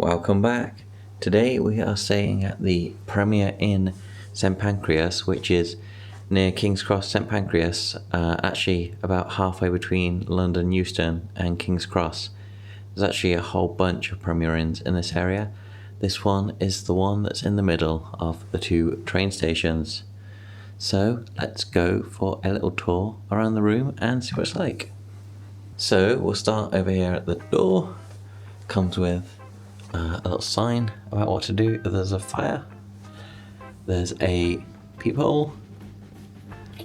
Welcome back. Today we are staying at the Premier Inn St Pancras, which is near King's Cross, St Pancras, actually about halfway between London Euston and King's Cross. There's actually a whole bunch of Premier Inns in this area. This one is the one that's in the middle of the two train stations. So let's go for a little tour around the room and see what it's like. So we'll start over here at the door. Comes with a little sign about what to do if there's a fire. There's a peephole,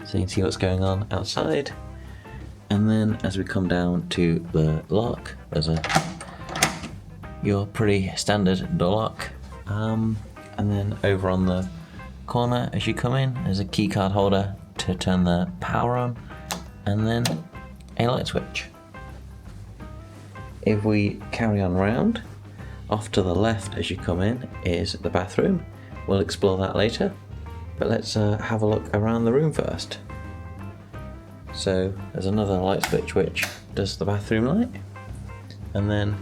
so you can see what's going on outside. And then as we come down to the lock, there's your pretty standard door lock. And then over on the corner as you come in, there's a key card holder to turn the power on, and then a light switch. If we carry on round, off to the left as you come in is the bathroom. We'll explore that later, but let's have a look around the room first. So there's another light switch which does the bathroom light, and then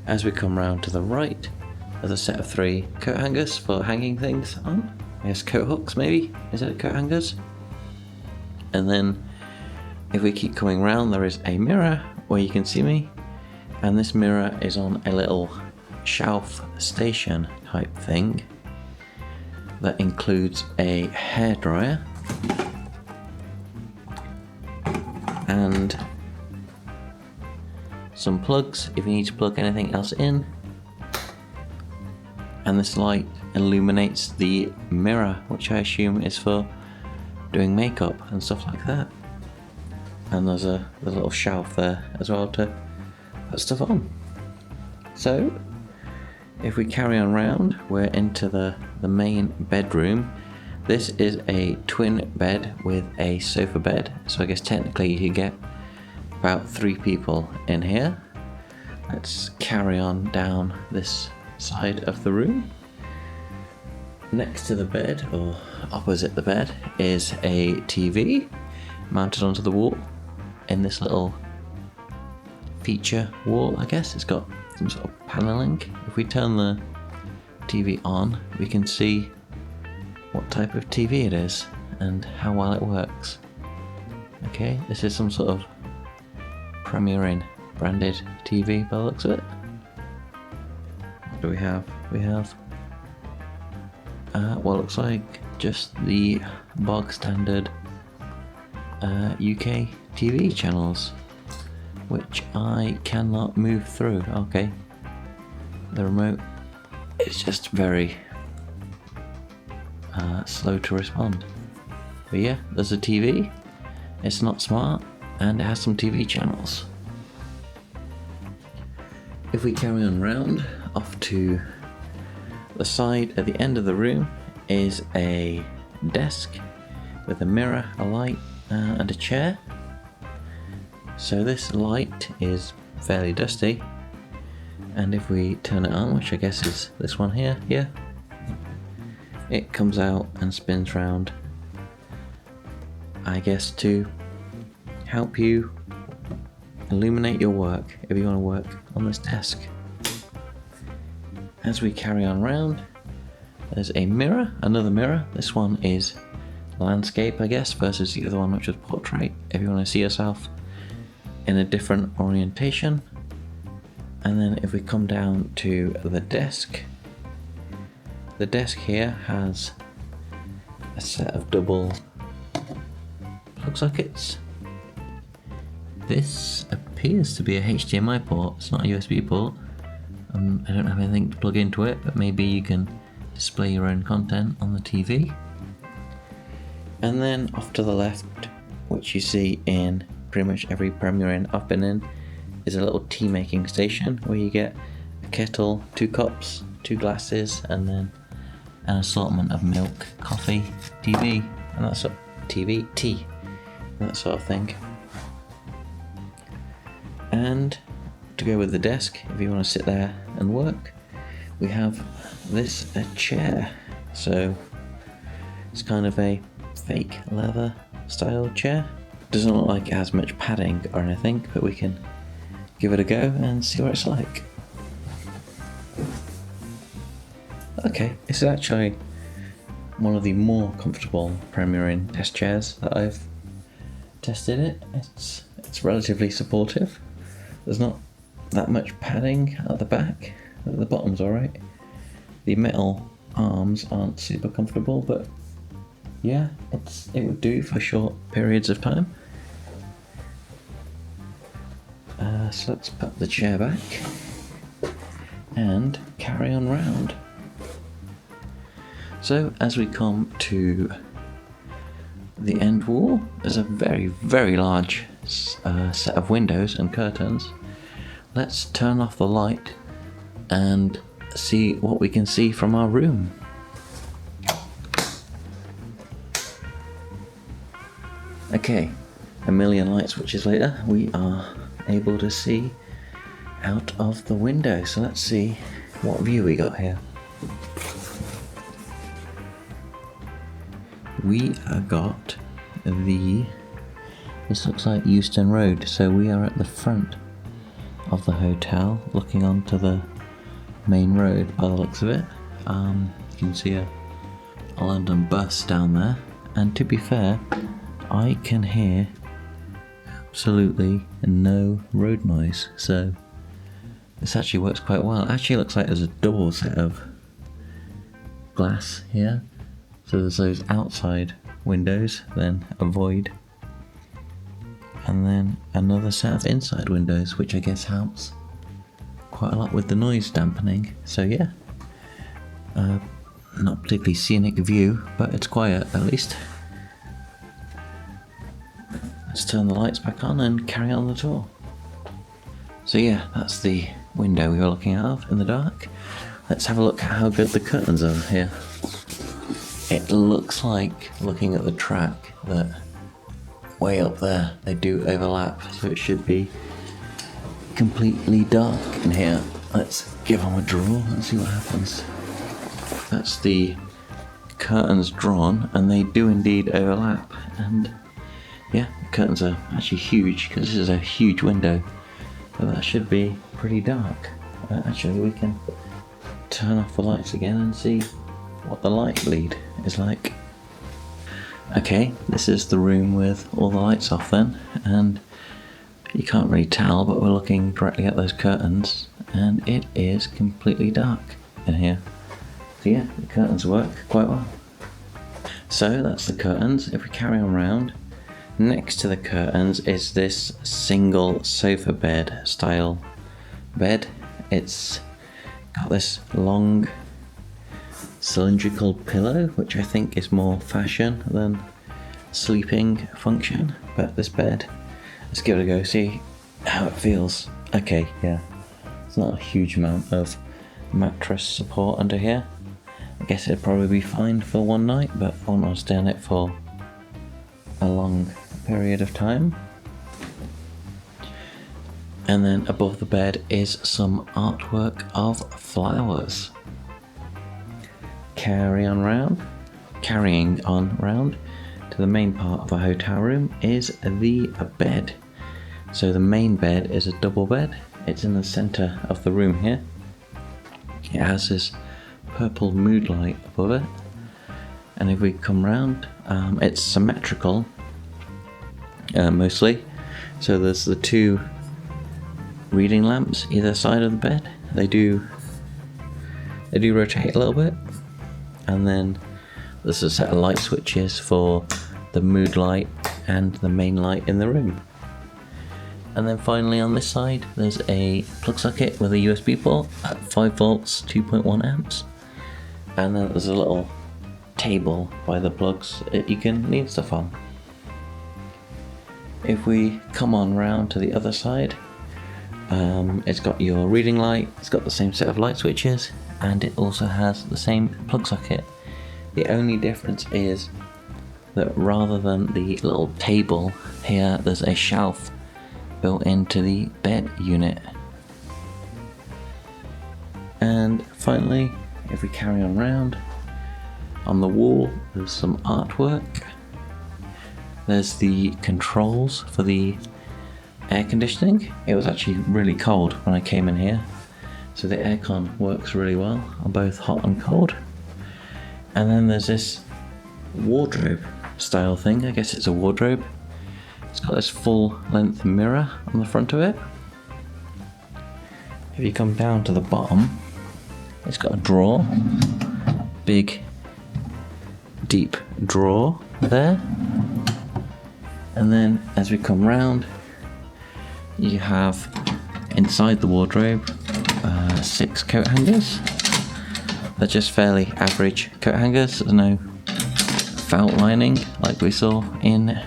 as we come round to the right, there's a set of 3 coat hangers for hanging things on. I guess coat hooks maybe? Is it coat hangers? And then if we keep coming round, there is a mirror where you can see me, and this mirror is on a little shelf station type thing that includes a hairdryer and some plugs if you need to plug anything else in. And this light illuminates the mirror, which I assume is for doing makeup and stuff like that. And there's a little shelf there as well to put stuff on. So if we carry on round, we're into the main bedroom. This is a twin bed with a sofa bed, so I guess technically you could get about 3 people in here. Let's carry on down this side of the room. Next to the bed, or opposite the bed, is a TV mounted onto the wall in this little feature wall, I guess. It's got some sort of paneling. If we turn the TV on, we can see what type of TV it is and how well it works. Okay, this is some sort of Premier Inn branded TV by the looks of it. What do we have? We have what looks like just the bog standard UK TV channels, which I cannot move through. Okay, the remote is just very slow to respond. But yeah, there's a TV. It's not smart, and it has some TV channels. If we carry on round, off to the side at the end of the room is a desk with a mirror, a light, and a chair. So this light is fairly dusty, and if we turn it on, which I guess is this one here, it comes out and spins round, I guess to help you illuminate your work if you want to work on this desk. As we carry on round, there's a mirror, another mirror. This one is landscape, I guess, versus the other one which was portrait, if you want to see yourself in a different orientation. And then if we come down to the desk here has a set of double plug sockets. This appears to be a HDMI port, it's not a USB port. I don't have anything to plug into it, but maybe you can display your own content on the TV. And then off to the left, which you see in pretty much every Premier Inn I've been in, is a little tea making station where you get a kettle, 2 cups, 2 glasses, and then an assortment of milk, coffee, TV, and that sort of tea, and that sort of thing. And to go with the desk, if you want to sit there and work, we have this a chair. So it's kind of a fake leather style chair. Doesn't look like it has much padding or anything, but we can give it a go and see what it's like. Okay, this is actually one of the more comfortable Premier Inn test chairs that I've tested it. It's relatively supportive. There's not that much padding at the back. The bottom's alright. The metal arms aren't super comfortable, but yeah, it would do for short periods of time. So let's put the chair back and carry on round. So as we come to the end wall, there's a very, very large set of windows and curtains. Let's turn off the light and see what we can see from our room. Okay, a million light switches later, we are able to see out of the window. So let's see what view we got here. We got this looks like Euston Road, so we are at the front of the hotel looking onto the main road by the looks of it. You can see a London bus down there, and to be fair, I can hear absolutely no road noise, so this actually works quite well. It actually looks like there's a double set of glass here. So there's those outside windows, then a void, and then another set of inside windows, which I guess helps quite a lot with the noise dampening. So yeah, not particularly scenic view, but it's quiet at least. Let's turn the lights back on and carry on the tour. So yeah, that's the window we were looking out of in the dark. Let's have a look at how good the curtains are here. It looks like, looking at the track, that way up there they do overlap, so it should be completely dark in here. Let's give them a draw and see what happens. That's the curtains drawn, and they do indeed overlap. And yeah, the curtains are actually huge, because this is a huge window, so that should be pretty dark. Actually, we can turn off the lights again and see what the light bleed is like. Okay, this is the room with all the lights off then, and you can't really tell, but we're looking directly at those curtains, and it is completely dark in here. So yeah, the curtains work quite well. So that's the curtains. If we carry on round, next to the curtains is this single sofa bed style bed. It's got this long cylindrical pillow, which I think is more fashion than sleeping function, but this bed, let's give it a go, see how it feels. Okay, yeah, it's not a huge amount of mattress support under here. I guess it'd probably be fine for one night, but I won't want to stay on it for a long period of time. And then above the bed is some artwork of flowers. Carrying on round to the main part of the hotel room is the bed. So the main bed is a double bed. It's in the centre of the room here. It has this purple mood light above it, and if we come round, it's symmetrical mostly. So there's the two reading lamps either side of the bed. They do rotate a little bit. And then there's a set of light switches for the mood light and the main light in the room. And then finally on this side there's a plug socket with a USB port at 5 volts, 2.1 amps. And then there's a little table by the plugs that you can lean stuff on. If we come on round to the other side, it's got your reading light, it's got the same set of light switches, and it also has the same plug socket. The only difference is that rather than the little table here, there's a shelf built into the bed unit. And finally, if we carry on round, on the wall there's some artwork. There's the controls for the air conditioning. It was actually really cold when I came in here, so the aircon works really well on both hot and cold. And then there's this wardrobe style thing. I guess it's a wardrobe. It's got this full length mirror on the front of it. If you come down to the bottom, it's got a drawer, big deep drawer there. And then as we come round, you have inside the wardrobe 6 coat hangers. They're just fairly average coat hangers. There's no felt lining like we saw in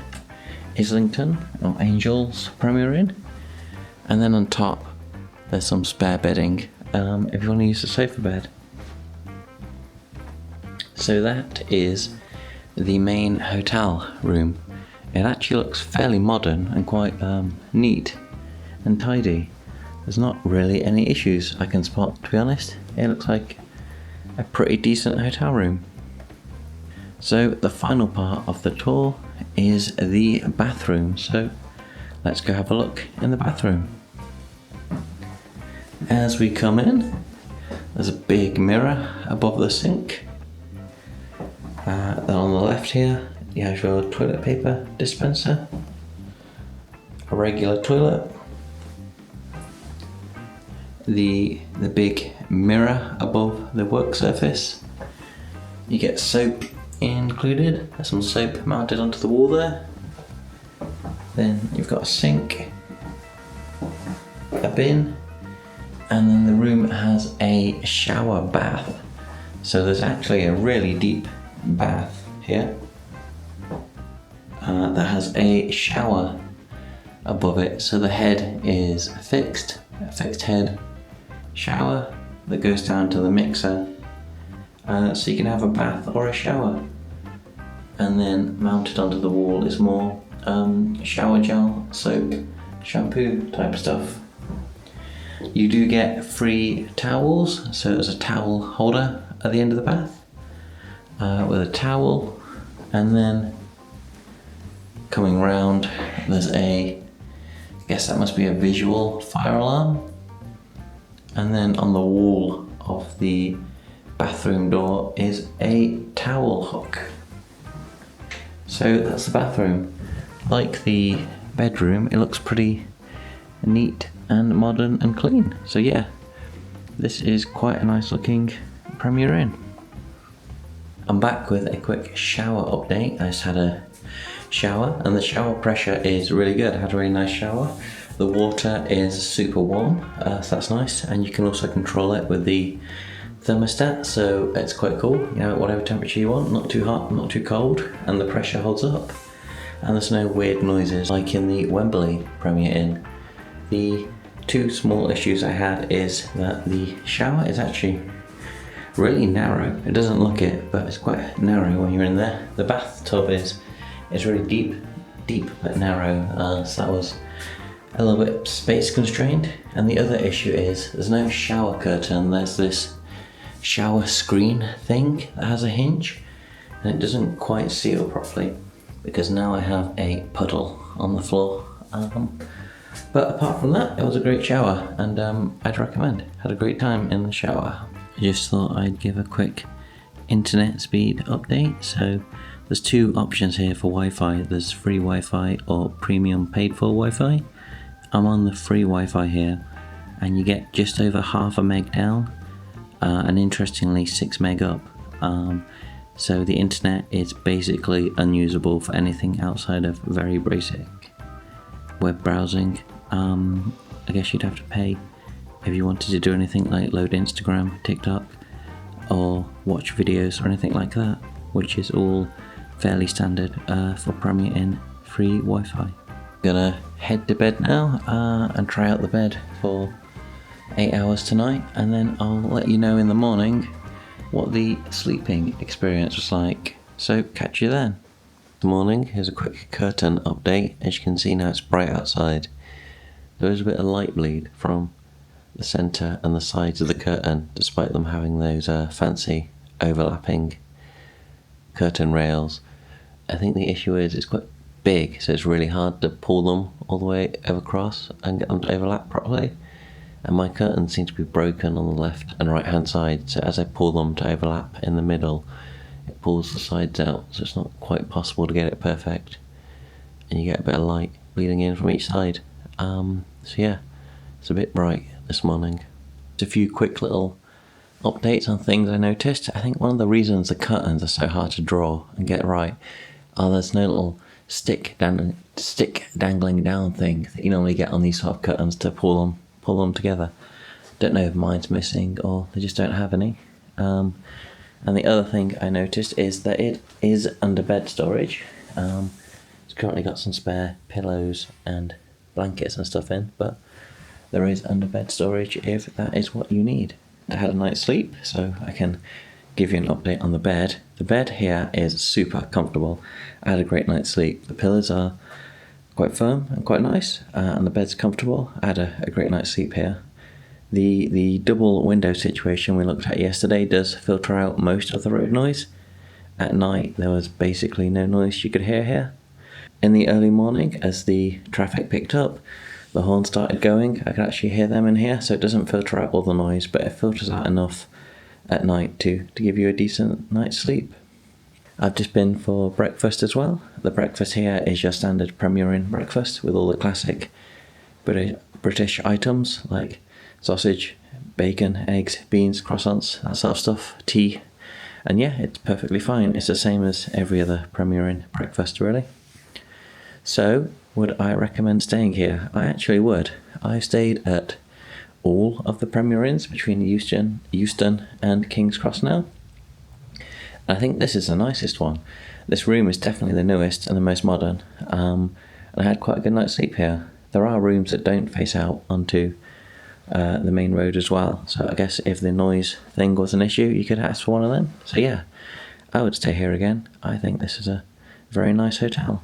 Islington or Angel's Premier Inn. And then on top there's some spare bedding if you want to use the sofa bed. So that is the main hotel room. It actually looks fairly modern and quite neat and tidy. There's not really any issues I can spot, to be honest. It looks like a pretty decent hotel room. So the final part of the tour is the bathroom. So let's go have a look in the bathroom. As we come in, there's a big mirror above the sink. Then on the left here, you have your toilet paper dispenser, a regular toilet, the big mirror above the work surface. You get soap included. There's some soap mounted onto the wall there. Then you've got a sink, a bin, and then the room has a shower bath. So there's actually a really deep bath here that has a shower above it. So the head is fixed, a fixed head shower that goes down to the mixer. So you can have a bath or a shower. And then mounted onto the wall is more shower gel, soap, shampoo type stuff. You do get free towels, so there's a towel holder at the end of the bath with a towel. And then coming round, there's I guess that must be a visual fire alarm. And then on the wall of the bathroom door is a towel hook. So that's the bathroom. Like the bedroom, it looks pretty neat and modern and clean. So yeah, this is quite a nice looking Premier Inn. I'm back with a quick shower update. I just had a shower and the shower pressure is really good. I had a really nice shower. The water is super warm, so that's nice, and you can also control it with the thermostat, so it's quite cool. You know, whatever temperature you want, not too hot, not too cold, and the pressure holds up. And there's no weird noises like in the Wembley Premier Inn. The two small issues I had is that the shower is actually really narrow. It doesn't look it, but it's quite narrow when you're in there. The bathtub is really deep but narrow, so that was a little bit space constrained. And the other issue is there's no shower curtain. There's this shower screen thing that has a hinge, and it doesn't quite seal properly because now I have a puddle on the floor. But apart from that, it was a great shower, and I'd recommend. Had a great time in the shower. I just thought I'd give a quick internet speed update. So there's two options here for Wi-Fi. There's free Wi-Fi or premium paid for Wi-Fi. I'm on the free Wi-Fi here, and you get just over half a meg down, and interestingly 6 meg up. So the internet is basically unusable for anything outside of very basic web browsing. I guess you'd have to pay if you wanted to do anything like load Instagram, TikTok, or watch videos or anything like that, which is all fairly standard for Premier Inn free Wi-Fi. Gonna head to bed now and try out the bed for 8 hours tonight, and then I'll let you know in the morning what the sleeping experience was like. So catch you then. Good morning, here's a quick curtain update. As you can see now, it's bright outside. There is a bit of light bleed from the centre and the sides of the curtain, despite them having those fancy overlapping curtain rails. I think the issue is it's quite big, so it's really hard to pull them all the way across and get them to overlap properly. and my curtains seem to be broken on the left and right hand side, so as I pull them to overlap in the middle, it pulls the sides out, so it's not quite possible to get it perfect, and you get a bit of light bleeding in from each side. So yeah, it's a bit bright this morning. Just a few quick little updates on things I noticed. I think one of the reasons the curtains are so hard to draw and get right are there's no little stick dangling down thing that you normally get on these sort of curtains to pull them together. Don't know if mine's missing or they just don't have any. And the other thing I noticed is that it is under bed storage. It's currently got some spare pillows and blankets and stuff in, but there is under bed storage if that is what you need. I had a night's sleep, so I can give you an update on the bed. The bed here is super comfortable. I had a great night's sleep. The pillows are quite firm and quite nice, and the bed's comfortable. I had a great night's sleep here. The double window situation we looked at yesterday does filter out most of the road noise. At night there was basically no noise you could hear here. In the early morning, as the traffic picked up, the horn started going. I could actually hear them in here, so it doesn't filter out all the noise, but it filters out enough at night to give you a decent night's sleep. I've just been for breakfast as well. The breakfast here is your standard Premier Inn breakfast with all the classic British items like sausage, bacon, eggs, beans, croissants, that sort of stuff, tea. And yeah, it's perfectly fine. It's the same as every other Premier Inn breakfast, really. So, would I recommend staying here? I actually would. I stayed at all of the Premier Inns between Euston and King's Cross now. I think this is the nicest one. This room is definitely the newest and the most modern, and I had quite a good night's sleep here. There are rooms that don't face out onto the main road as well, so I guess if the noise thing was an issue, you could ask for one of them. So yeah, I would stay here again. I think this is a very nice hotel.